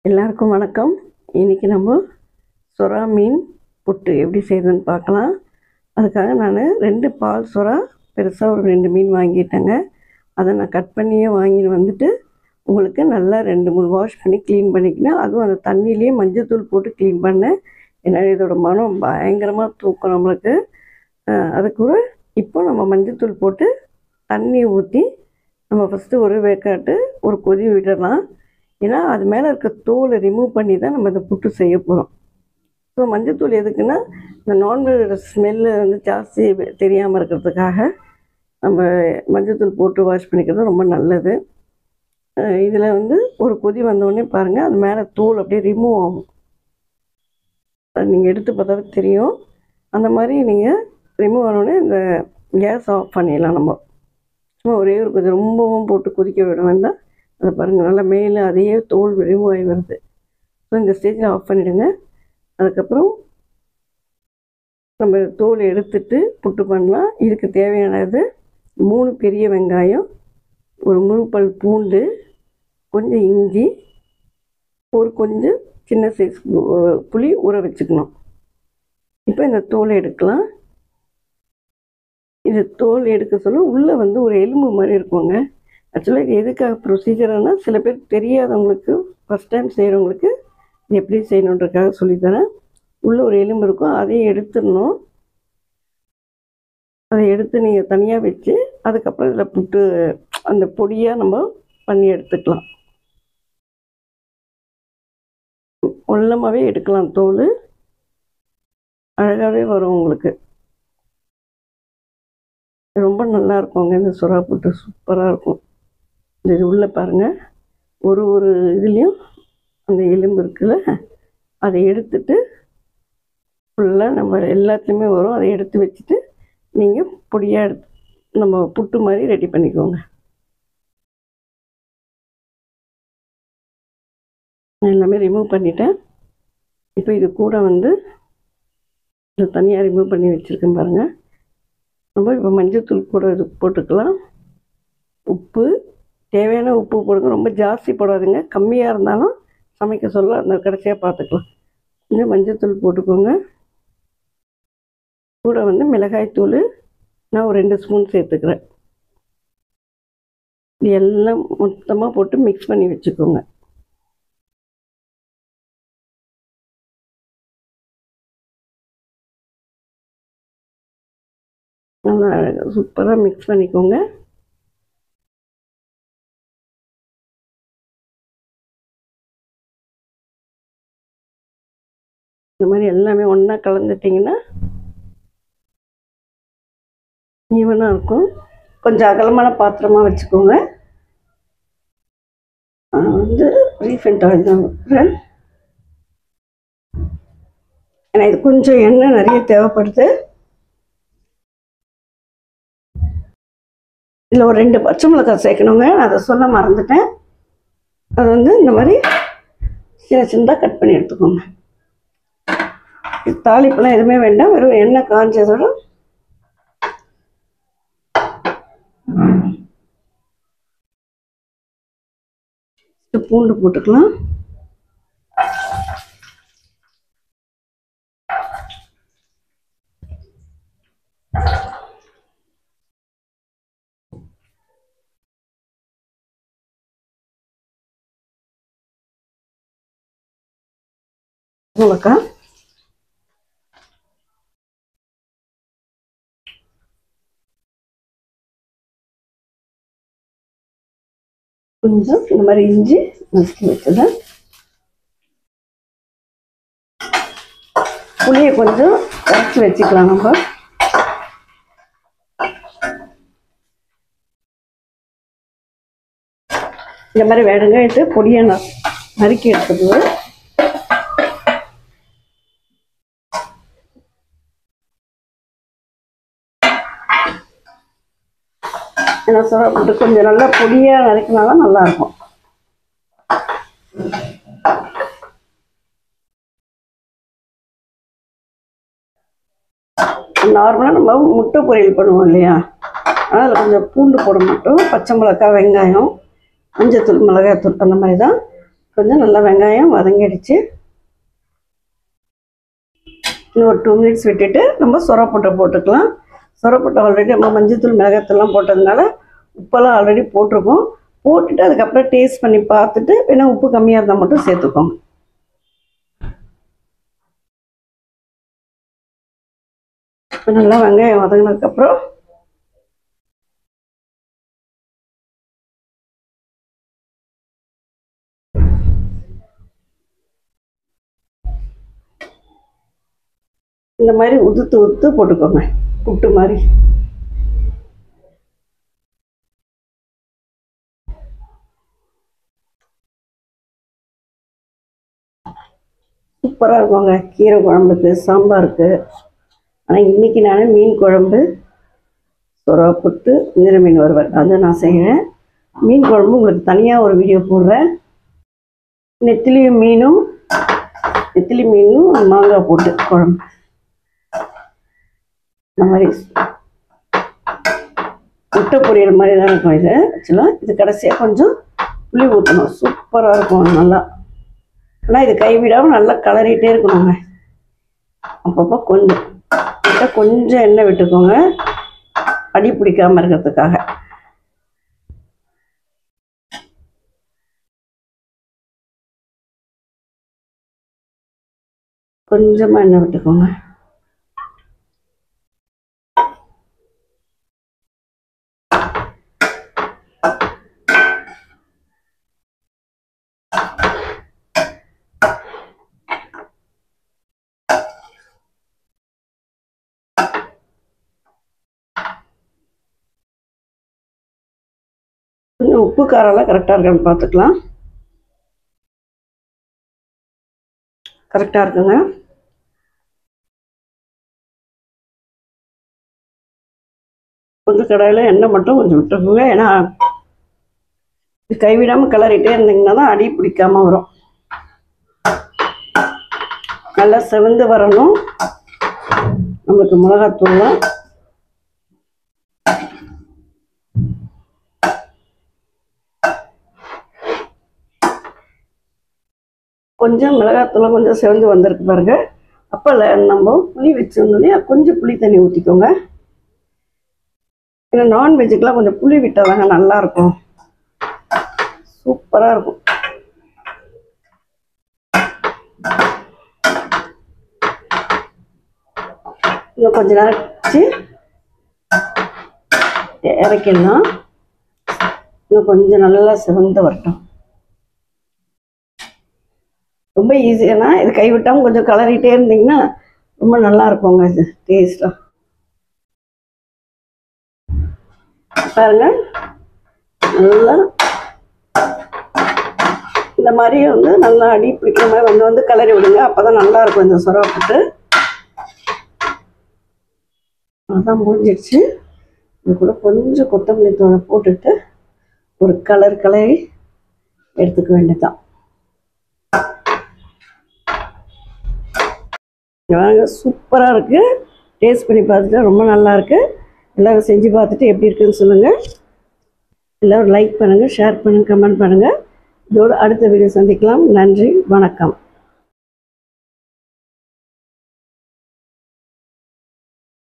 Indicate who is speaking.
Speaker 1: எல்லாருக்கும் வணக்கம். இன்றைக்கி நம்ம சுறா மீன் புட்டு எப்படி செய்யுதுன்னு பார்க்கலாம். அதுக்காக நான் 2 பால் சுறா பெருசாக ஒரு 2 மீன் வாங்கிட்டேங்க. அதை நான் கட் பண்ணியே வாங்கிட்டு வந்துட்டு உங்களுக்கு நல்லா 2-3 வாஷ் பண்ணி க்ளீன் பண்ணிக்கினேன். அதுவும் அந்த தண்ணியிலேயே மஞ்சத்தூள் போட்டு க்ளீன் பண்ணேன். ஏன்னா இதோட மனம் பயங்கரமாக தூக்கும் நம்மளுக்கு. அதுக்கு இப்போ நம்ம மஞ்சத்தூள் போட்டு தண்ணி ஊற்றி நம்ம ஃபஸ்ட்டு ஒரு வேக்காட்டு ஒரு கொதி விடலாம். ஏன்னா அது மேலே இருக்க தோலை ரிமூவ் பண்ணி தான் நம்ம இந்த புட்டு செய்ய போகிறோம். ஸோ மஞ்சத்தூள் எதுக்குன்னா இந்த நான்வெஜ் ஸ்மெல்லு ஜாஸ்தி தெரியாமல் இருக்கிறதுக்காக நம்ம மஞ்சத்தூள் போட்டு வாஷ் பண்ணிக்கிறது ரொம்ப நல்லது. இதில் ஒரு கொதி வந்தோடனே பாருங்கள், அது மேலே தோல் அப்படியே ரிமூவ் ஆகும். நீங்கள் எடுத்து பார்த்தாவே தெரியும். அந்த மாதிரி நீங்கள் ரிமூவ் ஆனோடனே இந்த கேஸ் ஆஃப் பண்ணிடலாம். நம்ம சும்மா ஒரே ஒரு கொதி, ரொம்பவும் போட்டு கொதிக்க விட வேண்டாம். அதை பாருங்கள், நல்லா மேலே அதையே தோல் ரிமூவ் ஆகி வருது. ஸோ இந்த ஸ்டேஜில் ஆஃப் பண்ணிவிடுங்க. அதுக்கப்புறம் நம்ம தோல் எடுத்துட்டு புட்டு பண்ணலாம். இதுக்கு தேவையானது 3 பெரிய வெங்காயம், ஒரு முழு பல் பூண்டு, கொஞ்சம் இஞ்சி, ஒரு கொஞ்சம் சின்ன சைஸ் புளி ஊற வச்சுக்கணும். இப்போ இந்த தோலை எடுக்கலாம். இது தோல் எடுக்க சொல்ல உள்ளே ஒரு எலும்பு மாதிரி இருக்குங்க. ஆக்சுவலாக இது எதுக்காக ப்ரொசீஜர்னால் சில பேர் தெரியாதவங்களுக்கு, ஃபஸ்ட் டைம் செய்கிறவங்களுக்கு இது எப்படி செய்யணுன்றக்காக சொல்லித்தரேன். உள்ளே ஒரு எலும்பு இருக்கும், அதையும் எடுத்துடணும். அதை எடுத்து நீங்கள் தனியாக வச்சு அதுக்கப்புறம் இதில் புட்டு அந்த பொடியாக நம்ம பண்ணி எடுத்துக்கலாம். உள்ளமாகவே எடுக்கலாம், தோல் அழகாகவே வரும் உங்களுக்கு. ரொம்ப நல்லா இருக்குங்க இந்த சுறா புட்டு, சூப்பராக இருக்கும். இது உள்ளே பாருங்கள், ஒரு இதுலேயும் அந்த எலும்பு இருக்குல்ல, அதை எடுத்துட்டு ஃபுல்லாக நம்ம எல்லாத்துலேயுமே வரும். அதை எடுத்து வச்சுட்டு நீங்கள் பொடியாக எடுத்து நம்ம புட்டு மாதிரி ரெடி பண்ணிக்கோங்க. எல்லாமே ரிமூவ் பண்ணிட்டேன். இப்போ இது கூட இது தனியாக ரிமூவ் பண்ணி வச்சுருக்கேன் பாருங்கள். நம்ம இப்போ மஞ்சத்தூள் கூட இது போட்டுக்கலாம். உப்பு தேவையான உப்பு போடுங்க, ரொம்ப ஜாஸ்தி போடாதுங்க. கம்மியாக இருந்தாலும் சமைக்க சொல்ல அந்த கடைசியாக பார்த்துக்கலாம். கொஞ்சம் மஞ்சத்தூள் போட்டுக்கோங்க. கூட மிளகாய்த்தூள் நான் ஒரு 2 ஸ்பூன் சேர்த்துக்கிறேன். இது எல்லாம் மொத்தமாக போட்டு மிக்ஸ் பண்ணி வச்சுக்கோங்க. நல்லா அழகாக சூப்பராக மிக்ஸ் பண்ணிக்கோங்க. இந்த மாதிரி எல்லாமே ஒன்றா கலந்துட்டிங்கன்னா ஈவனாக இருக்கும். கொஞ்சம் அகலமான பாத்திரமாக வச்சுக்கோங்க. ரீஃபைண்ட் ஆயில் தான் வைக்கிறேன். ஏன்னா இது கொஞ்சம் எண்ணெய் நிறைய தேவைப்படுது. இதில் ஒரு 2 பச்சை மிளகாய் சேர்க்கணுங்க, அதை சொல்ல மறந்துட்டேன். அது இந்த மாதிரி சின்ன சின்னதாக கட் பண்ணி எடுத்துக்கோங்க. தாளிப்பெல்லாம் எதுவுமே வேண்டாம், வெறும் எண்ணெய் காஞ்சதோட பூண்டு போட்டுக்கலாம். மிளகாய் கொஞ்சம் இந்த மாதிரி இஞ்சி நசுக்கி வச்சது, புளியை கொஞ்சம் கரைச்சி வச்சுக்கலாம். நம்ம இந்த மாதிரி வெங்காயத்தை பொடியை நறுக்கி எடுத்துட்டு என்ன சொல்ல கொஞ்சம் நல்லா பொடியாக நறுக்கினாதான் நல்லாயிருக்கும். நார்மலாக நம்ம முட்டை பொரியல் பண்ணுவோம் இல்லையா, ஆனால் அதில் கொஞ்சம் பூண்டு போட மாட்டோம். பச்சை மிளகாய், வெங்காயம், மஞ்சத்தூள், மிளகாய்த்தூள் அந்த மாதிரி தான் கொஞ்சம் நல்லா வெங்காயம் வதங்கிடுச்சு. இன்னும் ஒரு 2 மினிட்ஸ் விட்டுட்டு நம்ம சொரப்பொட்டை போட்டுக்கலாம். சொரப்பொட்டை ஆல்ரெடி நம்ம மஞ்சத்தூள் மிளகாத்தூள்லாம் போட்டதுனால உப்பெல்லாம் ஆல்ரெடி போட்டிருக்கோம். போட்டுட்டு அதுக்கப்புறம் டேஸ்ட் பண்ணி பார்த்துட்டு வேணால் உப்பு கம்மியாக இருந்தால் மட்டும் சேர்த்துக்கோங்க. இப்போ நல்லா வெங்காயம் வதங்கினதுக்கப்புறம் இந்த மாதிரி உதுத்து உதுத்து போட்டுக்கோங்க, புட்டு மாதிரி. சூப்பராக இருக்குங்க கீரை குழம்புக்கு, சாம்பாருக்கு. ஆனால் இன்றைக்கி நான் மீன் குழம்பு, சொரா புட்டு, நீர மீன் வறுவல் அதை நான் செய்கிறேன். மீன் குழம்பு உங்களுக்கு தனியாக ஒரு வீடியோ போடுறேன். நெத்திலி மீனும் மாங்காய் போட்டு குழம்பு. இந்த மாதிரி முட்டை பொரியல் மாதிரி தான் இருக்கும் இது. ஆக்சுவலாக இது கடைசியாக கொஞ்சம் புளி ஊற்றணும், சூப்பராக இருக்கும் நல்லா. ஆனால் இது கைவிடாமல் நல்லா கலரிகிட்டே இருக்கணுங்க. அப்பப்போ கொஞ்சம் எண்ணெய் விட்டுக்கோங்க, அடி பிடிக்காமல் இருக்கிறதுக்காக. கொஞ்சமாக எண்ணெய் விட்டுக்கோங்க. கொஞ்சம் உப்பு காரெல்லாம் கரெக்டாக இருக்கான்னு பார்த்துக்கலாம். கரெக்டாக இருக்குங்க. கொஞ்சம் கடாயில் எண்ணெய் மட்டும் கொஞ்சம் விட்டுருக்குங்க. ஏன்னா கைவிடாமல் கிளறிட்டே இருந்தீங்கன்னா தான் அடி பிடிக்காமல் வரும். நல்லா செவந்து வரணும் நம்மளுக்கு மிளகாத்தூள்லாம். கொஞ்சம் மிளகாத்தூள் கொஞ்சம் செவந்து வந்திருக்கு பாருங்க. அப்போ நம்ம புளி வச்சிருந்தோன்னே கொஞ்சம் புளி தண்ணி ஊற்றிக்கோங்க. ஏன்னா நான்வெஜ்ஜுக்கெலாம் கொஞ்சம் புளி விட்டால் தாங்க நல்லாயிருக்கும், சூப்பராக இருக்கும். இன்னும் கொஞ்ச நேரம் வச்சு இறக்கிடலாம். இன்னும் கொஞ்சம் நல்லா செவந்து வரட்டும். ரொம்ப ஈஸியானா இது கைவிட்டாமல் கொஞ்சம் கலரிட்டே இருந்தீங்கன்னா ரொம்ப நல்லா இருக்குங்க இது டேஸ்ட்டாக. பாருங்க நல்லா இந்த மாதிரி நல்லா அடி பிடிக்கிற மாதிரி வந்து கலரி விடுங்க. அப்போ தான் நல்லாயிருக்கும் இந்த சொரா புட்டு. அதான் முடிஞ்சிடுச்சு. இது கூட கொஞ்சம் கொத்தமல்லி தூளை போட்டுட்டு ஒரு கலரி எடுத்துக்க வேண்டியதான். சூப்பராக இருக்குது. டேஸ்ட் பண்ணி பார்த்துட்டு ரொம்ப நல்லாயிருக்கு. எல்லோரும் செஞ்சு பார்த்துட்டு எப்படி இருக்குன்னு சொல்லுங்கள். எல்லோரும் லைக் பண்ணுங்கள், ஷேர் பண்ணுங்கள், கமெண்ட் பண்ணுங்கள். இதோடு அடுத்த வீடியோ சந்திக்கலாம். நன்றி, வணக்கம்.